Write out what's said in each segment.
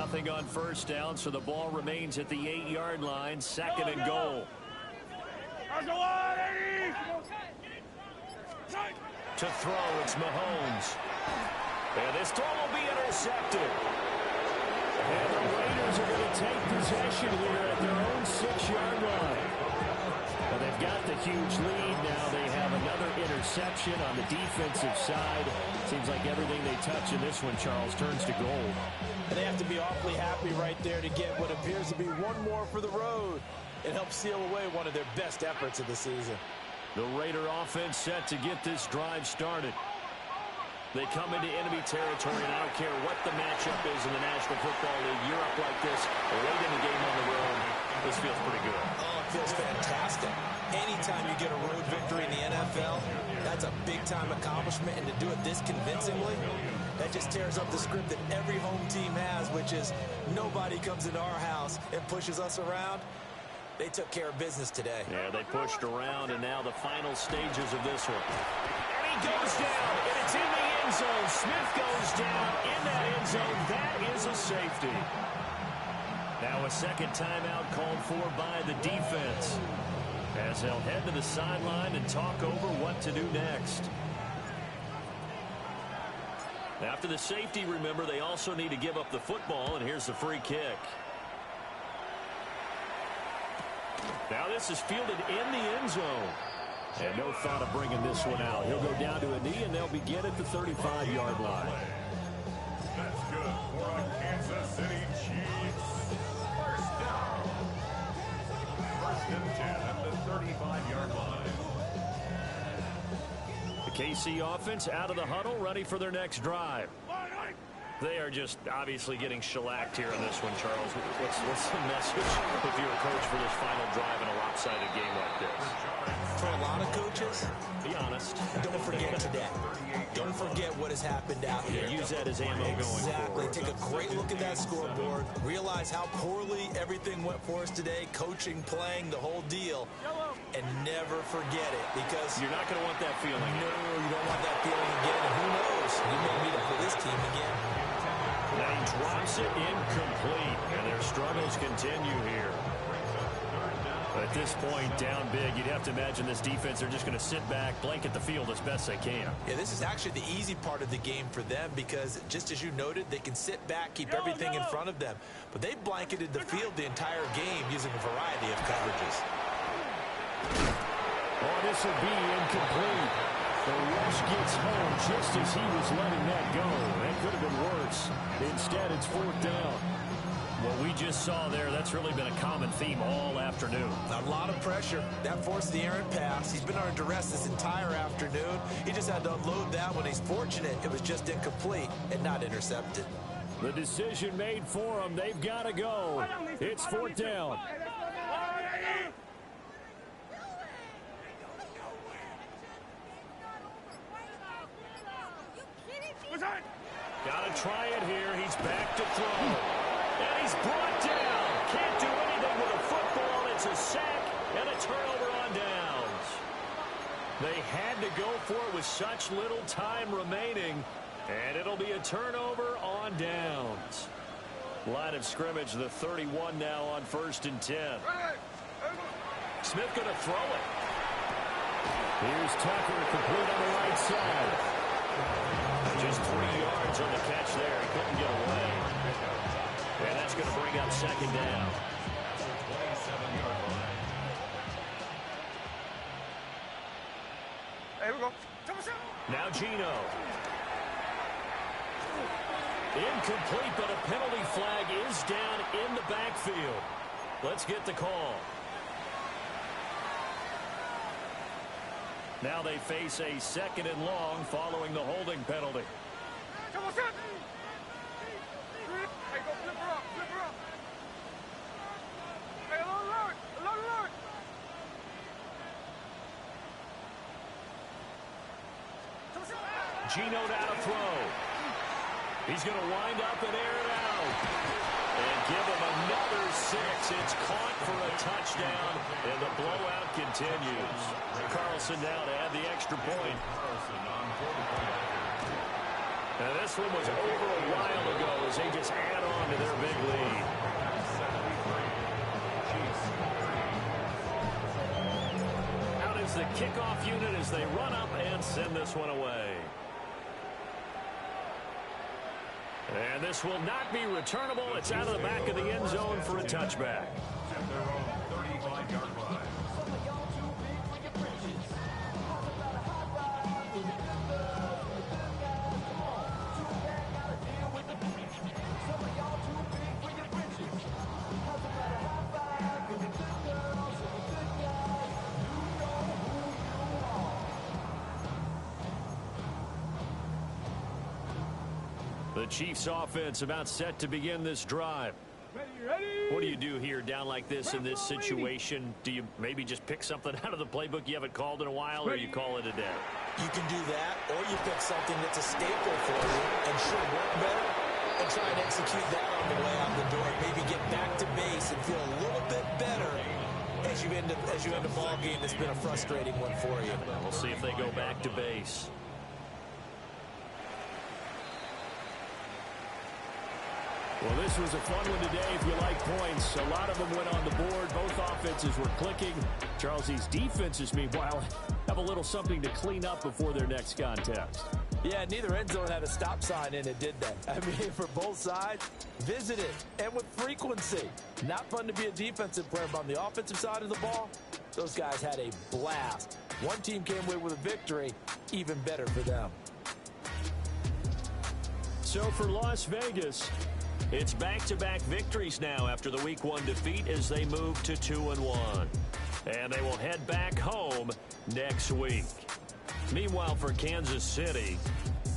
nothing on first down, so the ball remains at the 8-yard line, second and goal. To throw, it's Mahomes. And this throw will be intercepted. And the Raiders are going to take possession here at their own 6-yard line. Well, they've got the huge lead now. They have another interception on the defensive side. Seems like everything they touch in this one, Charles, turns to gold. And they have to be awfully happy right there to get what appears to be one more for the road. It helps seal away one of their best efforts of the season. The Raider offense set to get this drive started. They come into enemy territory, and I don't care what the matchup is in the National Football League. You're up like this late in the game on the road. This feels pretty good. Oh, it feels fantastic. Anytime you get a road victory in the NFL, that's a big-time accomplishment, and to do it this convincingly, that just tears up the script that every home team has, which is nobody comes into our house and pushes us around. They took care of business today. Yeah, they pushed around, and now the final stages of this one. And he goes down, and it's in the end zone. Smith goes down in that end zone. That is a safety. Now a second timeout called for by the defense, as they'll head to the sideline and talk over what to do next. After the safety, remember, they also need to give up the football, and here's the free kick. Now this is fielded in the end zone. And no thought of bringing this one out. He'll go down to a knee, and they'll begin at the 35-yard line. That's good for our Kansas City Chiefs. First down. First and 10 at the 35-yard line. The KC offense out of the huddle, ready for their next drive. They are just obviously getting shellacked here in this one, Charles. What's the message if you're a coach for this final drive in a lopsided game like this? For a lot of coaches, be honest. Don't forget today. Don't forget what has happened out here. Use that as ammo going forward. Exactly. Take a great look at that scoreboard. Realize how poorly everything went for us today. Coaching, playing, the whole deal. And never forget it, because you're not going to want that feeling. No, you don't want that feeling again. And who knows? You may meet up with this team again. Now he drops it incomplete, and their struggles continue here. At this point, down big, you'd have to imagine this defense, they're just going to sit back, blanket the field as best they can. Yeah, this is actually the easy part of the game for them, because just as you noted, they can sit back, keep everything in front of them. But they blanketed the field the entire game using a variety of coverages. Oh, this will be incomplete. The rush gets home just as he was letting that go. That could have been worse. Instead, it's fourth down. What we just saw there, that's really been a common theme all afternoon. A lot of pressure. That forced the errant pass. He's been under duress this entire afternoon. He just had to unload that one. He's fortunate it was just incomplete and not intercepted. The decision made for him. They've got to go. It's fourth down. Got to try it here. He's back to throw. And he's brought down. Can't do anything with a football. It's a sack and a turnover on downs. They had to go for it with such little time remaining. And it'll be a turnover on downs. Line of scrimmage, the 31 now on first and 10. Smith going to throw it. Here's Tucker, complete on the right side. Just 3 yards on the catch there. He couldn't get away. And that's going to bring up second down. Here we go. Now Geno. Incomplete, but a penalty flag is down in the backfield. Let's get the call. Now they face a second and long following the holding penalty. Geno now to throw. He's going to wind up and air it out. And give him another 6. It's caught for a touchdown, and the blowout continues. Carlson now to add the extra point. Now this one was over a while ago as they just add on to their big lead. Out is the kickoff unit as they run up and send this one away. And this will not be returnable. It's out of the back of the end zone for a touchback. At their own 35-yard line. The Chiefs offense about set to begin this drive. What do you do here down like this in this situation? Do you maybe just pick something out of the playbook you haven't called in a while, or you call it a day? You can do that, or you pick something that's a staple for you and should work better and try and execute that on the way out the door. Maybe get back to base and feel a little bit better as you end a ball game that's been a frustrating one for you. We'll see if they go back to base. Well, this was a fun one today if you like points. A lot of them went on the board. Both offenses were clicking. Charles, these defenses, meanwhile, have a little something to clean up before their next contest. Yeah, neither end zone had a stop sign in it, did they? I mean, for both sides, visited and with frequency. Not fun to be a defensive player, but on the offensive side of the ball, those guys had a blast. One team came away with a victory, even better for them. So for Las Vegas, it's back-to-back victories now after the Week 1 defeat as they move to 2-1. And they will head back home next week. Meanwhile, for Kansas City,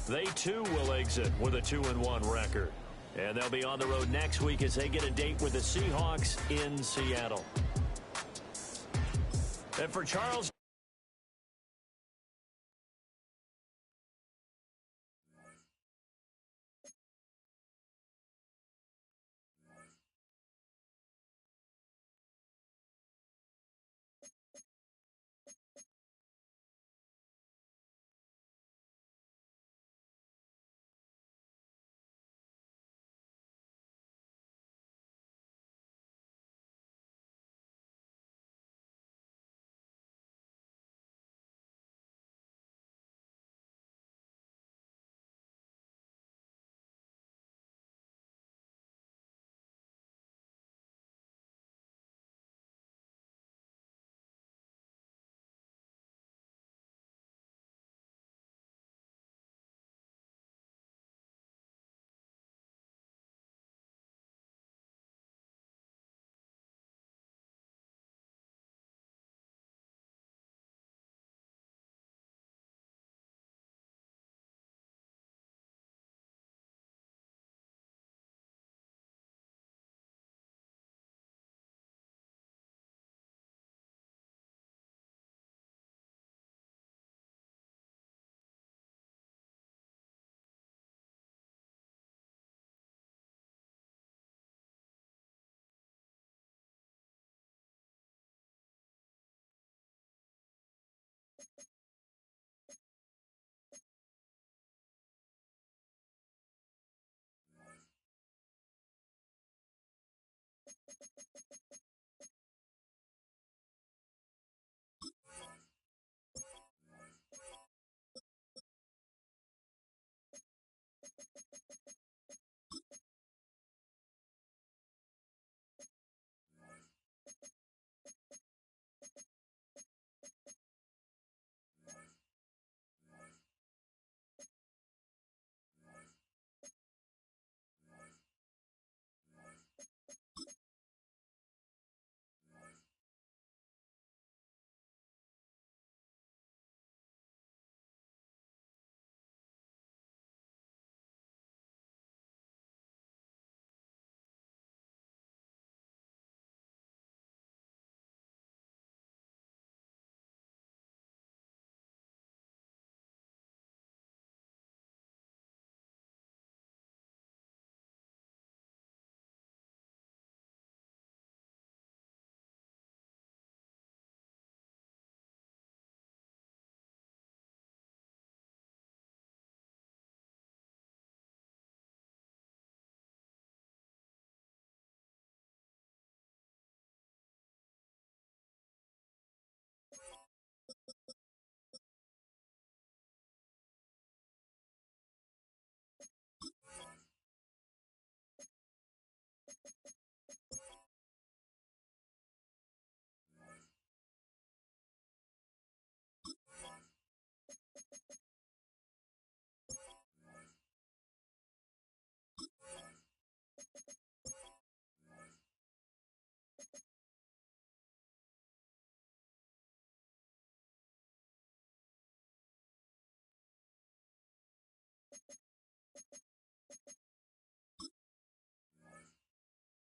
they too will exit with a 2-1 record. And they'll be on the road next week as they get a date with the Seahawks in Seattle. And for Charles